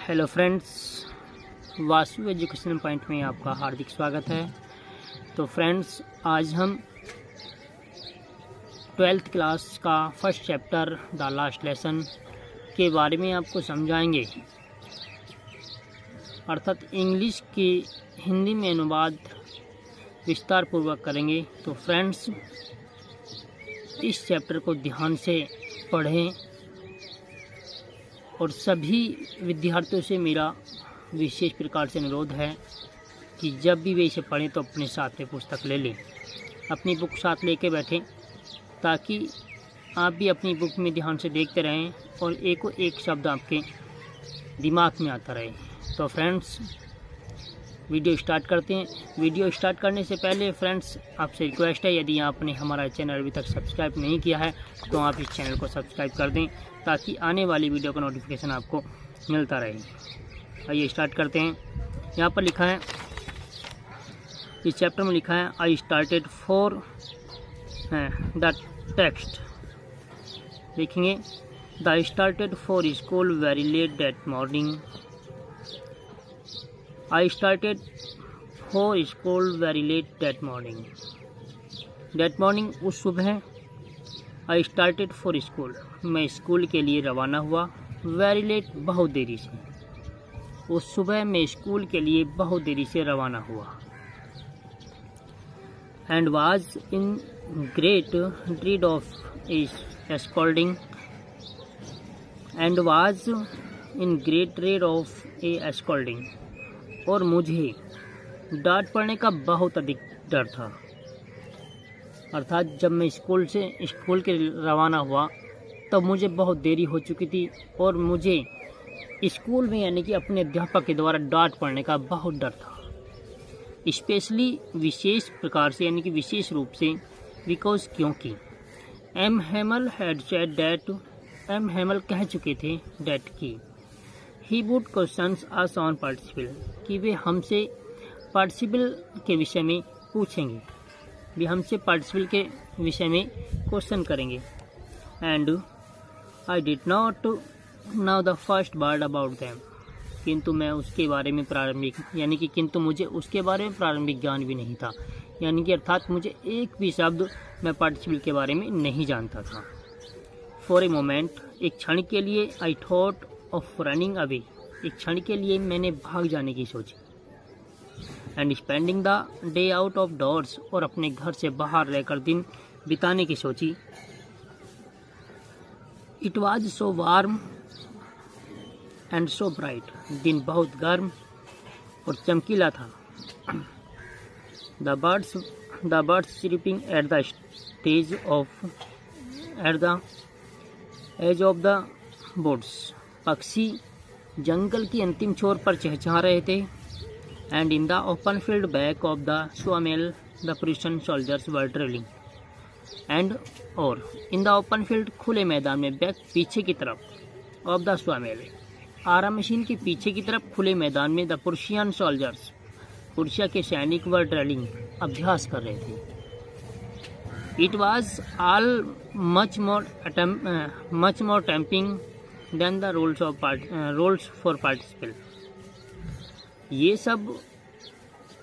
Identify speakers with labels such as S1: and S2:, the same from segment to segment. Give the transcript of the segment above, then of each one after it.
S1: Hello friends, Vasu education point में आपका हार्दिक स्वागत है। तो फ्रेंड्स, आज हम 12th क्लास का first chapter the last lesson के बारे में आपको समझाएंगे, अर्थात इंग्लिश की हिंदी में अनुवाद विस्तार पूर्वक करेंगे। तो फ्रेंड्स, इस चैप्टर को ध्यान से पढ़ें और सभी विद्यार्थियों से मेरा विशेष प्रकार से अनुरोध है कि जब भी वे इसे पढ़ें तो अपने साथ में पुस्तक ले लें, अपनी बुक साथ लेके बैठें, ताकि आप भी अपनी बुक में ध्यान से देखते रहें और एक शब्द आपके दिमाग में आता रहे। तो फ्रेंड्स, वीडियो स्टार्ट करते हैं। वीडियो स्टार्ट करने से पहले फ्रेंड्स, आपसे रिक्वेस्ट है, यदि आपने हमारा चैनल अभी तक सब्सक्राइब नहीं किया है तो आप इस चैनल को सब्सक्राइब कर दें, ताकि आने वाली वीडियो का नोटिफिकेशन आपको मिलता रहे। आइए स्टार्ट करते हैं। यहाँ पर लिखा है, इस चैप्टर में लिखा है, I started for the text. देखेंगे, the started for school very late that morning. I started for school very late that morning. That morning उस सुबह I started for school, मैं स्कूल के लिए रवाना हुआ। Very late बहुत देरी से, उस सुबह मैं स्कूल के लिए बहुत देरी से रवाना हुआ। And was in great dread of a scolding. And was in great dread of a scolding. और मुझे डांट पड़ने का बहुत अधिक डर था। अर्थात जब मैं स्कूल के रवाना हुआ तब मुझे बहुत देरी हो चुकी थी और मुझे स्कूल में यानी कि अपने अध्यापक के द्वारा डांट पड़ने का बहुत डर था। स्पेशली विशेष प्रकार से यानी कि विशेष रूप से, बिकॉज क्योंकि M Hamel had said that, M Hamel कह चुके थे दैट की he would questions us on participle, कि वे हमसे पार्टिसिपल के विषय में पूछेंगे, वे हमसे पार्टिसिपल के विषय में क्वेश्चन करेंगे। And I did not now the first word about them, किंतु मैं उसके बारे में किंतु मुझे उसके बारे में प्रारंभिक ज्ञान भी नहीं था, यानी कि अर्थात मुझे एक भी शब्द मैं पार्टिसिपल के बारे में नहीं जानता था। फॉर ए मोमेंट, एक क्षण के लिए, I thought of running away, एक क्षण के लिए मैंने भाग जाने की सोची। And spending the day out of doors, और अपने घर से बाहर रहकर दिन बिताने की सोची। It was so warm and so bright, दिन बहुत गर्म और चमकीला था। The birds chirping at the edge of the woods, पक्षी जंगल की अंतिम छोर पर चहचहा रहे थे। And in the open field back of the sawmill the Prussian soldiers were drilling. And और इन द ओपन फील्ड, खुले मैदान में, बैक पीछे की तरफ, ऑफ द स्वमेल आरा मशीन के पीछे की तरफ, खुले मैदान में, द पुर्शियन सोल्जर्स, पुर्शिया के सैनिक वर ड्रिलिंग, अभ्यास कर रहे थे। It was all much more tempting then the rules for participle. ये सब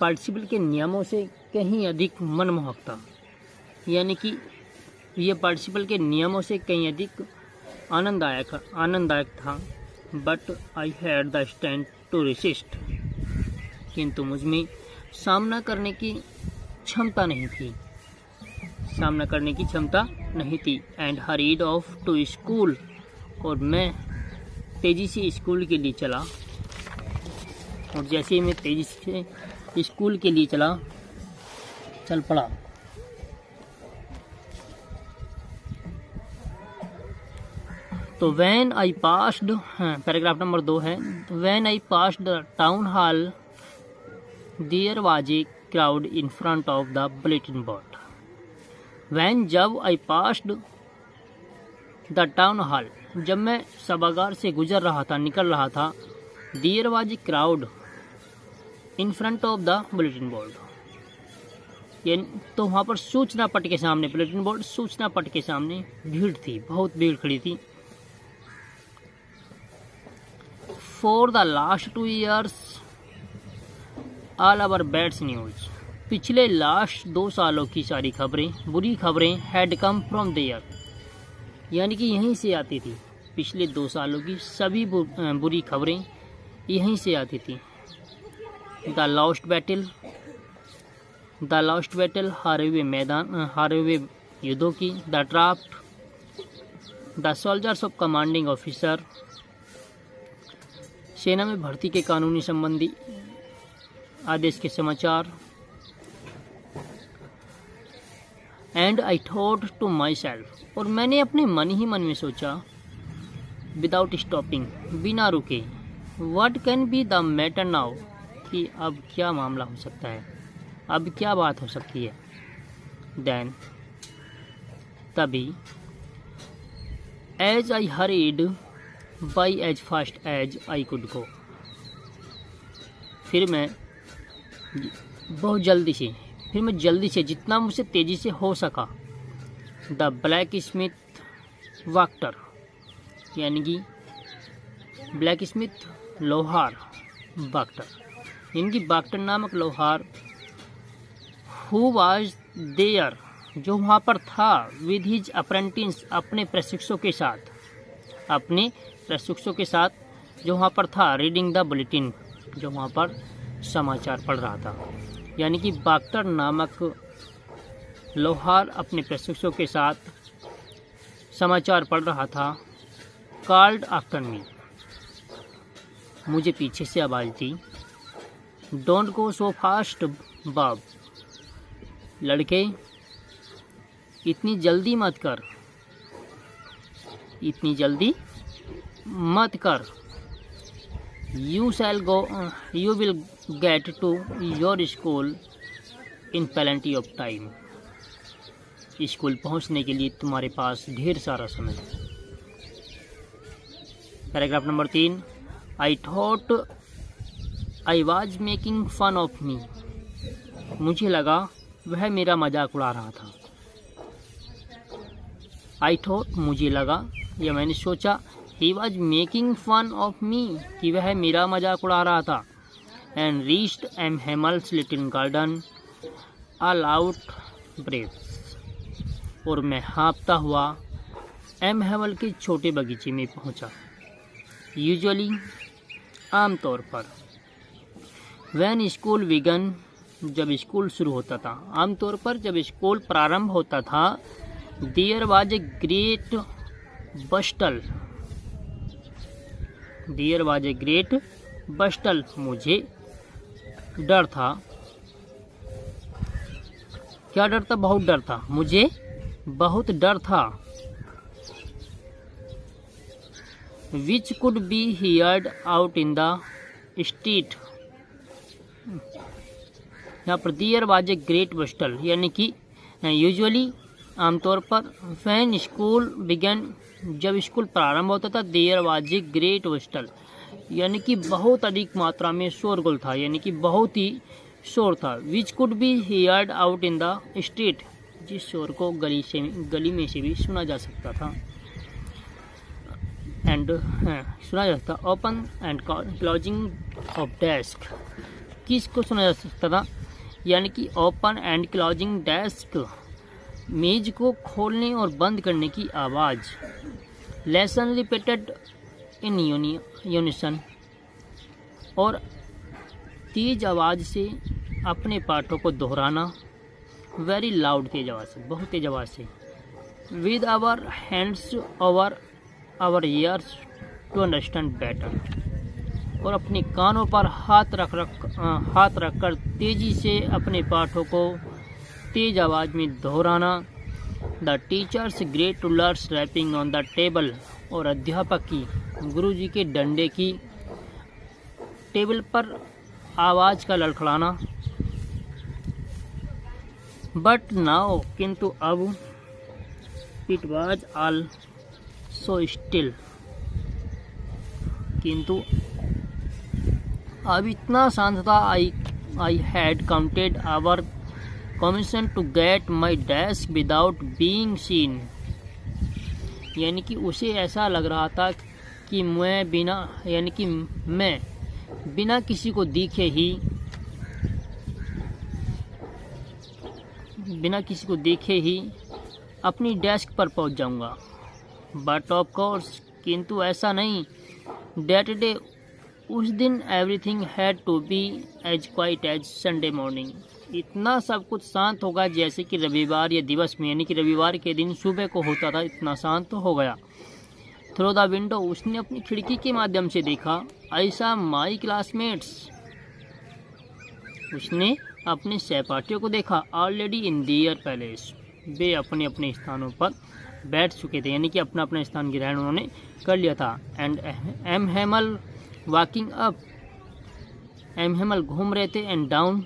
S1: पार्टिसिपल के नियमों से कहीं अधिक मनमोहक था, यानी कि ये पार्टिसिपल के नियमों से कहीं अधिक आनंददायक था। But I had the strength to resist, किंतु मुझ में सामना करने की क्षमता नहीं थी। And hurried off to school, और मैं तेज़ी से स्कूल के लिए चला। और जैसे ही मैं तेज़ी से स्कूल के लिए चल पड़ा, तो when I passed, paragraph number 2 है, when I passed the town hall there was a crowd in front of the bulletin board. When, जब, I passed the town hall, जब मैं सभागार से निकल रहा था, there was a crowd in front of the bulletin board, तो वहाँ पर सूचना पट के सामने, बुलेटिन बोर्ड सूचना पट के सामने भीड़ थी, बहुत भीड़ खड़ी थी। For the last 2 years all our bad news, पिछले लास्ट 2 सालों की सारी खबरें, बुरी खबरें हैड कम फ्रॉम देयर, यानी कि यहीं से आती थी। पिछले 2 सालों की सभी बुरी खबरें यहीं से आती थी। द लास्ट बैटल, हारे हुए मैदान, हारे हुए युद्धों की। The draft, the soldiers of commanding officer, सेना में भर्ती के कानूनी संबंधी आदेश के समाचार। And I thought to myself, और मैंने अपने मन ही मन में सोचा, विदाउट स्टॉपिंग, बिना रुके, what can be the matter now, कि अब क्या मामला हो सकता है, अब क्या बात हो सकती है। देन, तभी, as I hurried by as fast as I could go, फिर मैं जल्दी से जितना मुझसे तेज़ी से हो सका, द ब्लैक स्मिथ वाक्टर, यानी कि ब्लैक स्मिथ लोहार वाक्टर, यानी कि वाक्टर नामक लोहार, हु वाज देयर, जो वहाँ पर था, विद हिज अप्रेंटिस, अपने प्रशिक्षकों के साथ, जो वहाँ पर था, रीडिंग द बुलेटिन, जो वहाँ पर समाचार पढ़ रहा था। यानी कि वाक्टर नामक लोहार अपने प्रशिक्षकों के साथ समाचार पढ़ रहा था। कॉल्ड आफ्टर मी, मुझे पीछे से आवाज़ दी, don't go so fast Bob, लड़के इतनी जल्दी मत कर, you will get to your school in plenty of time, school पहुंचने के लिए तुम्हारे पास ढेर सारा समय है। Paragraph number 3, I thought I was making fun of me, मुझे लगा वह मेरा मजाक उड़ा रहा था। आई थॉट, मुझे लगा या मैंने सोचा, he was making fun of me, कि वह मेरा मजाक उड़ा रहा था। And reached M Hamel's little garden a loud breaths, और मैं हाँफता हुआ एम हेमल के छोटे बगीचे में पहुंचा। यूजुअली, आमतौर पर, व्हेन स्कूल बिगन, जब स्कूल शुरू होता था, आमतौर पर जब स्कूल प्रारंभ होता था, देयर वाज ए ग्रेट बस्टल, मुझे डर था। क्या डर था? बहुत डर था, मुझे बहुत डर था। Which could be heard out in the street, यहाँ पर देयर वाज ए ग्रेट बस्टल, यानी कि यूजुअली, आमतौर पर, व्हेन स्कूल बिगन, जब स्कूल प्रारंभ होता था, देयर वाज ए ग्रेट बस्टल, यानी कि बहुत अधिक मात्रा में शोरगुल था, यानी कि बहुत ही शोर था। Which could be heard out in the street, जिस शोर को गली में से भी सुना जा सकता था। Open and closing of desk, किसको सुना जा सकता था? यानी कि ओपन एंड क्लोजिंग डेस्क, मेज को खोलने और बंद करने की आवाज़। लेसन रिपीटेड इन यूनिसन, और तेज आवाज़ से अपने पाठों को दोहराना। वेरी लाउड, तेज आवाज़ से, बहुत तेज आवाज़ से। With our hands over our ears to understand better, और अपने कानों पर हाथ रखकर तेजी से अपने पाठों को तेज आवाज़ में दोहराना। The teachers great rulers rapping on the table, और अध्यापक की, गुरुजी के डंडे की टेबल पर आवाज़ का लड़खड़ाना। बट नाउ, किंतु अब, it was all so still, किंतु अब इतना शांत था। I had counted our commission to get my desk without being seen, यानी कि उसे ऐसा लग रहा था कि मैं बिना किसी को देखे ही अपनी डेस्क पर पहुंच जाऊंगा। बट ऑफ कोर्स, किंतु ऐसा नहीं। दैट डे, उस दिन, everything had to be as quiet as Sunday morning. इतना सब कुछ शांत होगा जैसे कि रविवार या दिवस में, यानी कि रविवार के दिन सुबह को होता था, इतना शांत हो गया। थ्रू द विंडो, उसने अपनी खिड़की के माध्यम से देखा। ऐसा माई क्लासमेट्स, उसने अपने सहपाठियों को देखा। ऑलरेडी इन दियर पैलेस, वे अपने अपने स्थानों पर बैठ चुके थे, यानी कि अपना अपना स्थान ग्रहण उन्होंने कर लिया था। And M Hamel walking up, M Hamel घूम रहे थे and down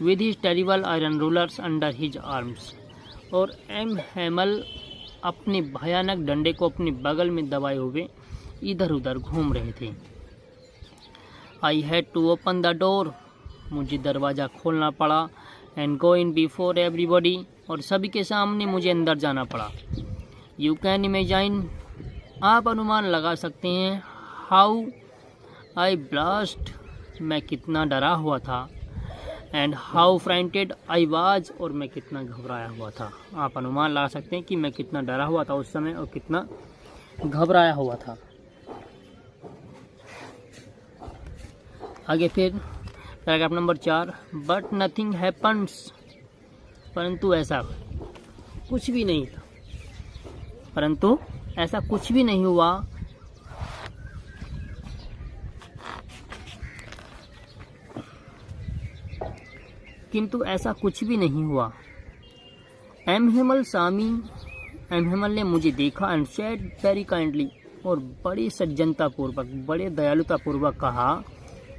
S1: with his terrible iron rulers under his arms, और एम हेमल अपने भयानक डंडे को अपने बगल में दबाए हुए इधर उधर घूम रहे थे। I had to open the door, मुझे दरवाज़ा खोलना पड़ा। And go in before everybody, और सभी के सामने मुझे अंदर जाना पड़ा। यू कैन इमेजाइन, आप अनुमान लगा सकते हैं। हाउ आई ब्लास्ट, मैं कितना डरा हुआ था। And how frightened I was, और मैं कितना घबराया हुआ था। आप अनुमान लगा सकते हैं कि मैं कितना डरा हुआ था उस समय और कितना घबराया हुआ था। आगे फिर paragraph number 4, but nothing happens, परंतु ऐसा कुछ भी नहीं था, परंतु ऐसा कुछ भी नहीं हुआ। किंतु ऐसा कुछ भी नहीं हुआ। एम हेमल ने मुझे देखा एंड सेड वेरी काइंडली, और बड़ी सज्जनता पूर्वक, बड़े दयालुता पूर्वक कहा,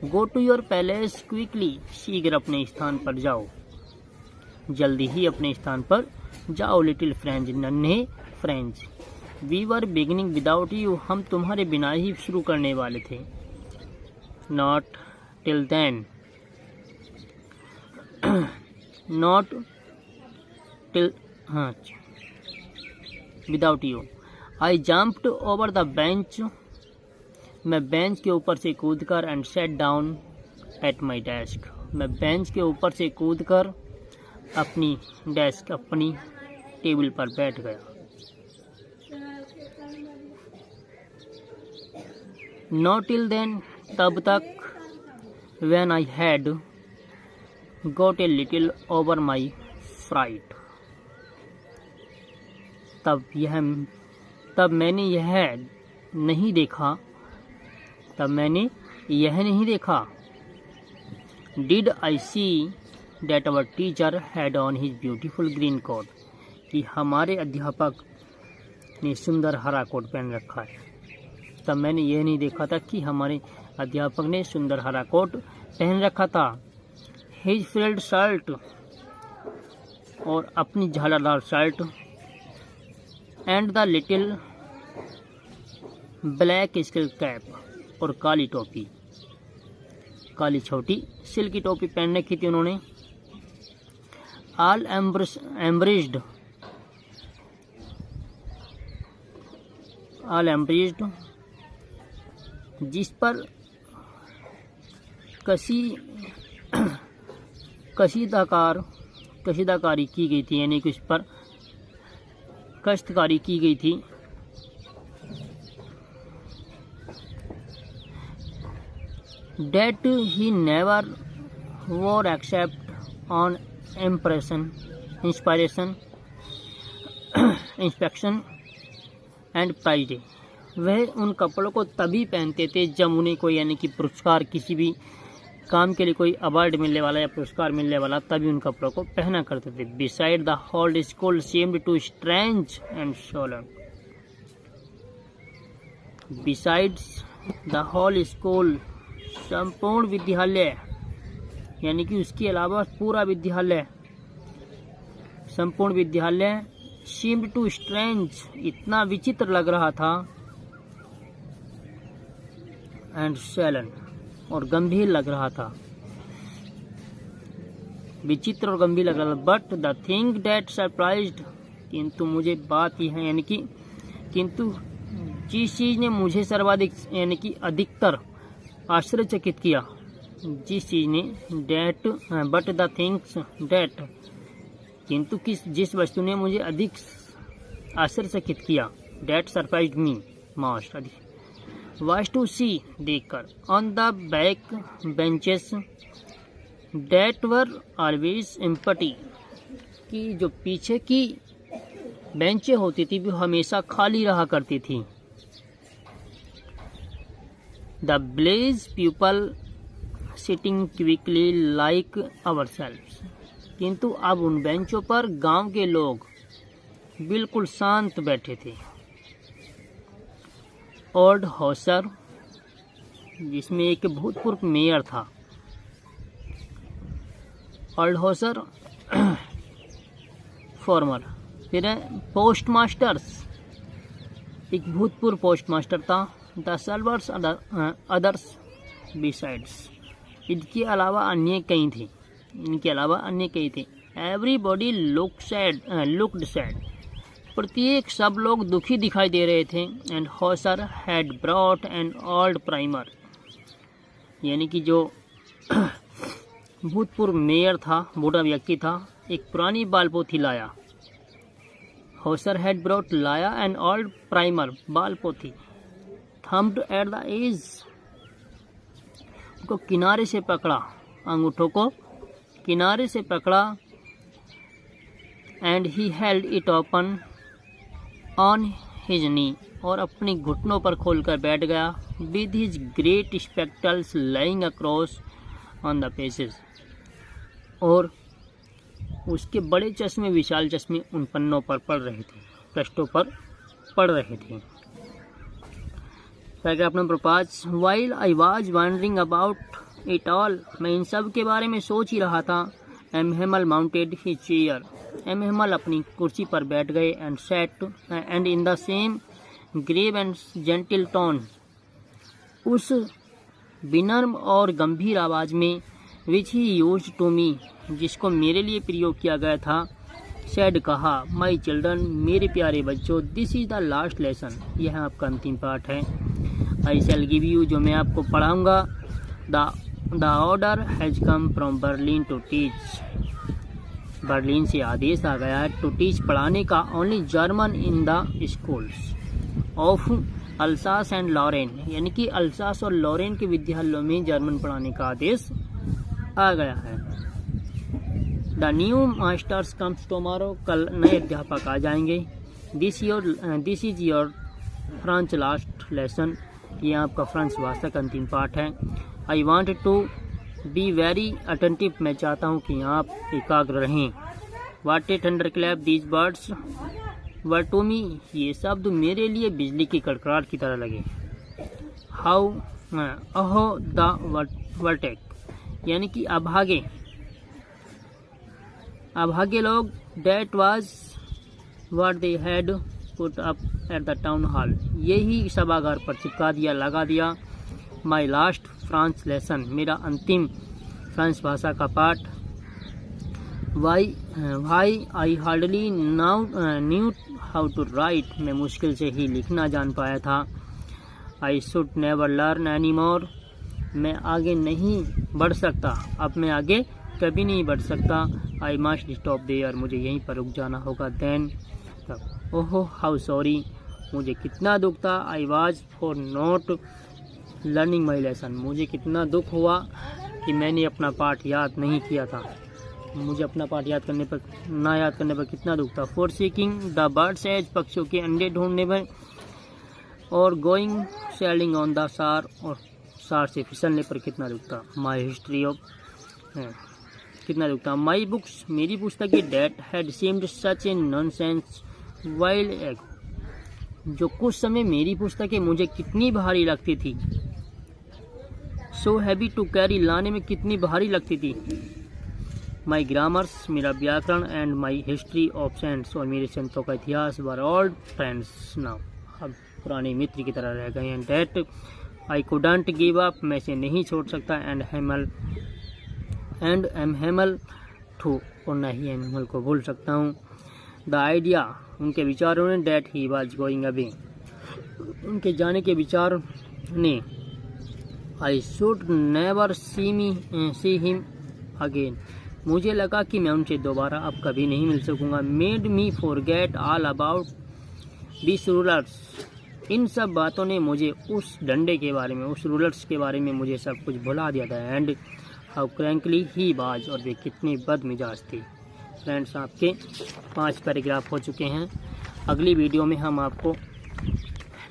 S1: go to your place quickly, शीघ्र अपने स्थान पर जाओ, जल्दी ही अपने स्थान पर जाओ। लिटिल फ्रेंच, नन्हे French, we were beginning without you, हम तुम्हारे बिना ही शुरू करने वाले थे। Not till then, not till, हाँ, without you. I jumped over the bench, मैं बेंच के ऊपर से कूदकर, and sat down at my desk, मैं बेंच के ऊपर से कूदकर अपनी डेस्क, अपनी टेबल पर बैठ गया। नॉट टिल देन, तब तक, when I had got a little over my fright, तब मैंने यह नहीं देखा, did I see that our teacher had on his beautiful green coat, कि हमारे अध्यापक ने सुंदर हरा कोट पहन रखा है। तब मैंने यह नहीं देखा था कि हमारे अध्यापक ने सुंदर हरा कोट पहन रखा था। हिज फ्रिल्ड शर्ट, और अपनी झालरदार shirt, and the little black skull cap, और काली टोपी, काली छोटी सिल्की टोपी पहन रखी थी उन्होंने। ऑल एम्ब्रिज्ड, जिस पर कशीदाकारी की गई थी, यानी कि उस पर कश्तकारी की गई थी। That he never wore except on inspection and prize day, वह उन कपड़ों को तभी पहनते थे जब उन्हें कोई, यानी कि पुरस्कार, किसी भी काम के लिए कोई अवार्ड मिलने वाला या पुरस्कार मिलने वाला, तभी उन कपड़ों को पहना करते थे। Beside the whole school seemed to strange and solemn, besides the whole school, संपूर्ण विद्यालय, यानी कि उसके अलावा पूरा विद्यालय, संपूर्ण विद्यालय, seemed to strange, इतना विचित्र लग रहा था, and solemn, और गंभीर लग रहा था, विचित्र और गंभीर लग रहा था। But the thing that surprised, किंतु मुझे बात यह है, यानी कि किंतु जिस चीज़ ने मुझे सर्वाधिक यानी कि अधिकतर आश्चर्यचकित किया, जिस चीज़ ने that but the things that किंतु जिस वस्तु ने मुझे अधिक आश्चर्यचकित किया, that surprised me most was to see देखकर on the back benches that were always empty कि जो पीछे की बेंचें होती थी वो हमेशा खाली रहा करती थी। The blaze people sitting quickly like ourselves किंतु अब उन बेंचों पर गांव के लोग बिल्कुल शांत बैठे थे। ओल्ड हॉसर जिसमें एक भूतपूर्व मेयर था, ओल्ड हॉसर फॉर्मर, फिर पोस्ट मास्टर्स एक भूतपूर्व पोस्ट मास्टर था। द सर्वर्स अदर्स बिसाइड्स इनके अलावा अन्य कई थे। एवरीबॉडी लुक्ड सैड प्रत्येक सब लोग दुखी दिखाई दे रहे थे। And Hauser had brought N old primer यानी कि जो भूतपूर्व मेयर था, बूढ़ा व्यक्ति था, एक पुरानी बालपोथी लाया। हॉसर हैड ब्रॉट लाया एन ओल्ड प्राइमर बालपोथी थम्प्ड एट द एज को किनारे से पकड़ा, अंगूठों को किनारे से पकड़ा। And he held it open on his knee और अपनी घुटनों पर खोलकर बैठ गया। With his great spectacles lying across on the pages और उसके बड़े चश्मे, विशाल चश्मे उन पन्नों पर पड़ रहे थे, पृष्ठों पर पड़ रहे थे। Paragraph number 5। While I was wondering about it all मैं इन सब के बारे में सोच ही रहा था। M Hamel mounted his chair M Hamel अपनी कुर्सी पर बैठ गए। And sat and in the same grave and gentle tone उस विनम्र और गंभीर आवाज में विच ही यूज्ड टू मी जिसको मेरे लिए प्रयोग किया गया था, सैड कहा, माई चिल्ड्रन मेरे प्यारे बच्चों, this is the last lesson यह आपका अंतिम पाठ है। आई शैल गिव यू जो मैं आपको पढ़ाऊंगा। The order has come from Berlin to teach Berlin से आदेश आ गया है टू टीच पढ़ाने का only German in the schools of Alsace and Lorraine यानी कि अल्सास और लॉरेन के विद्यालयों में जर्मन पढ़ाने का आदेश आ गया है। The new masters comes tomorrow कल नए अध्यापक आ जाएंगे। This is your French last lesson ये आपका फ्रेंच भाषा का अंतिम पाठ है। I want to be very attentive मैं चाहता हूँ कि आप एकाग्र रहें। What a thunder clap these words were to me ये शब्द मेरे लिए बिजली की कड़कड़ाहट की तरह लगे। हाउ अहो द वर्टेक यानी कि अभागे लोग that was what they had put up at the town hall यही सभागार पर चिपका दिया, लगा दिया। माई लास्ट फ्रांस लेसन मेरा अंतिम फ्रांस भाषा का पाठ। Why I hardly knew how to write मैं मुश्किल से ही लिखना जान पाया था। I should never learn any more मैं आगे नहीं बढ़ सकता, अब मैं आगे कभी नहीं बढ़ सकता। आई मस्ट स्टॉप देयर मुझे यहीं पर रुक जाना होगा। देन ओहो हाउ सॉरी मुझे कितना दुख था। I was for not learning my lesson मुझे कितना दुख हुआ कि मैंने अपना पाठ याद नहीं किया था। मुझे अपना पाठ याद करने पर कितना दुख था। For seeking the birds eggs पक्षियों के अंडे ढूंढने में और गोइंग सेलिंग ऑन द सार और सार से फिसलने पर कितना दुख था। माई हिस्ट्री ऑफ कितना दुख था। माई बुक्स मेरी पुस्तकें that had seemed such a nuisance while ago जो कुछ समय मेरी पुस्तकें मुझे कितनी भारी लगती थी। सो हैवी टू कैरी लाने में कितनी भारी लगती थी। माई ग्रामर्स मेरा व्याकरण and my history of cents और मेरे संतों का इतिहास वर ओल्ड फ्रेंड्स नाउ अब पुराने मित्र की तरह रह गए हैं। That I couldn't give up मैं इसे नहीं छोड़ सकता। एंड एम हेमल टू और न ही एम हेमल को भूल सकता हूँ। द आइडिया उनके विचारों ने that he was going away उनके जाने के विचार ने I should never see him again, मुझे लगा कि मैं उनसे दोबारा अब कभी नहीं मिल सकूंगा। Made me forget all about this rulers, इन सब बातों ने मुझे उस डंडे के बारे में, उस रूलर्स के बारे में मुझे सब कुछ भुला दिया था। एंड हाउ क्रैंकली ही बाज, और वे कितनी बदमिजाज थी। फ्रेंड्स, आपके 5 पैराग्राफ हो चुके हैं। अगली वीडियो में हम आपको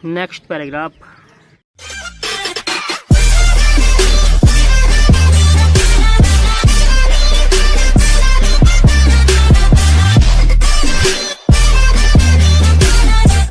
S1: नेक्स्ट पैराग्राफ